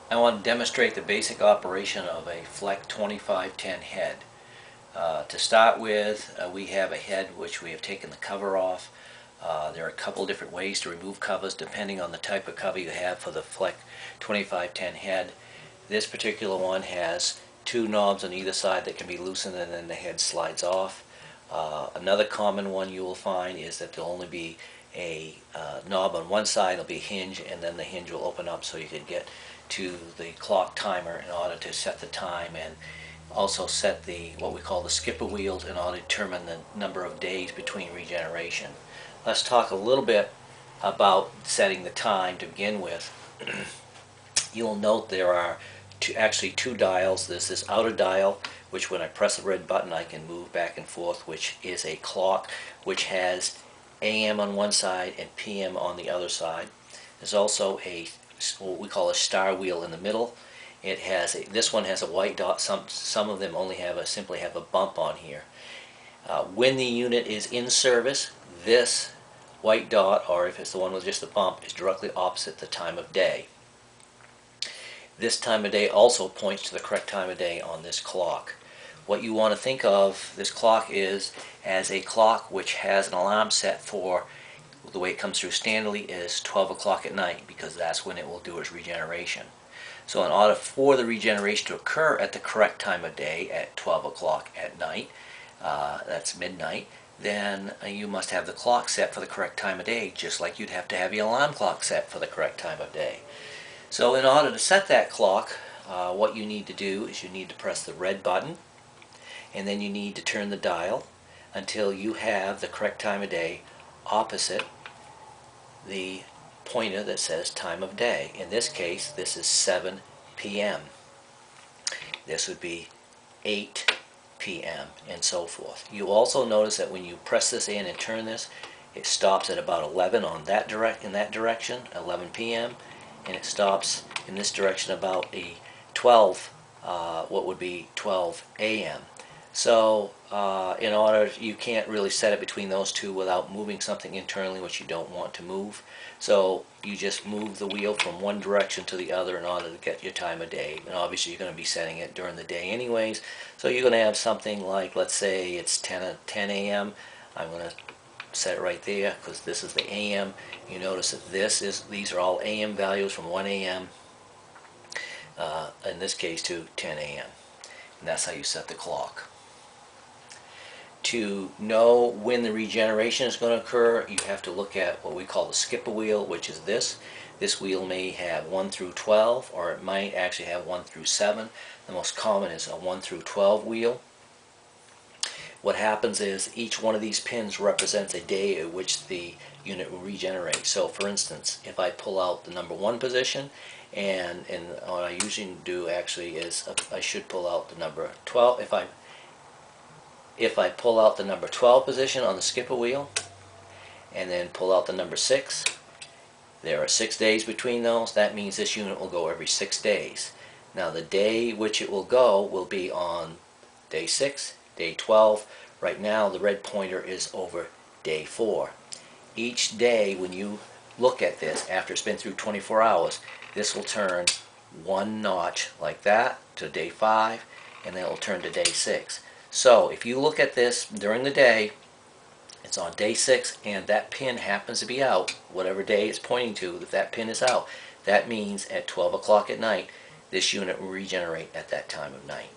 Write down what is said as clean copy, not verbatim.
I want to demonstrate the basic operation of a Fleck 2510 head. To start with, we have a head which we have taken the cover off. There are a couple different ways to remove covers depending on the type of cover you have for the Fleck 2510 head. This particular one has two knobs on either side that can be loosened and then the head slides off. Another common one you will find is that there'll only be a knob on one side, there'll be a hinge, and then the hinge will open up so you can get to the clock timer in order to set the time, and also set the what we call the skipper wheels in order to determine the number of days between regeneration. Let's talk a little bit about setting the time to begin with. You'll note there are actually two dials. There's this outer dial, which when I press the red button I can move back and forth, which is a clock which has AM on one side and PM on the other side. There's also what we call a star wheel in the middle. This one has a white dot. Some of them only simply have a bump on here. When the unit is in service, this white dot, or if it's the one with just a bump, is directly opposite the time of day. This time of day also points to the correct time of day on this clock. What you want to think of this clock is as a clock which has an alarm set for, the way it comes through standardly is 12 o'clock at night, because that's when it will do its regeneration. So in order for the regeneration to occur at the correct time of day at 12 o'clock at night, that's midnight, then you must have the clock set for the correct time of day, just like you'd have to have your alarm clock set for the correct time of day. So in order to set that clock, what you need to do is you need to press the red button, and then you need to turn the dial until you have the correct time of day opposite the pointer that says time of day. In this case, this is 7 p.m. This would be 8 p.m. and so forth. You also notice that when you press this in and turn this, it stops at about 11 in that direction, 11 p.m., and it stops in this direction about a 12, what would be 12 a.m. So you can't really set it between those two without moving something internally which you don't want to move. So you just move the wheel from one direction to the other in order to get your time of day. And obviously you're going to be setting it during the day anyways. So you're going to have something like, let's say it's 10 a.m. I'm going to set it right there because this is the AM. You notice that these are all AM values from 1 a.m. In this case to 10 a.m. And that's how you set the clock. To know when the regeneration is going to occur, you have to look at what we call the skipper wheel, which is this. This wheel may have 1 through 12, or it might actually have 1 through 7. The most common is a 1 through 12 wheel. What happens is each one of these pins represents a day at which the unit will regenerate. So for instance, if I pull out the number 1 position, and what I usually do actually is I should pull out the number 12. If I pull out the number 12 position on the skipper wheel and then pull out the number 6, there are 6 days between those. That means this unit will go every 6 days. Now the day which it will go will be on day 6, day 12. Right now the red pointer is over day 4. Each day when you look at this after it's been through 24 hours, this will turn one notch like that to day 5, and then it will turn to day 6. So if you look at this during the day, it's on day 6 and that pin happens to be out, whatever day it's pointing to, if that pin is out, that means at 12 o'clock at night this unit will regenerate at that time of night.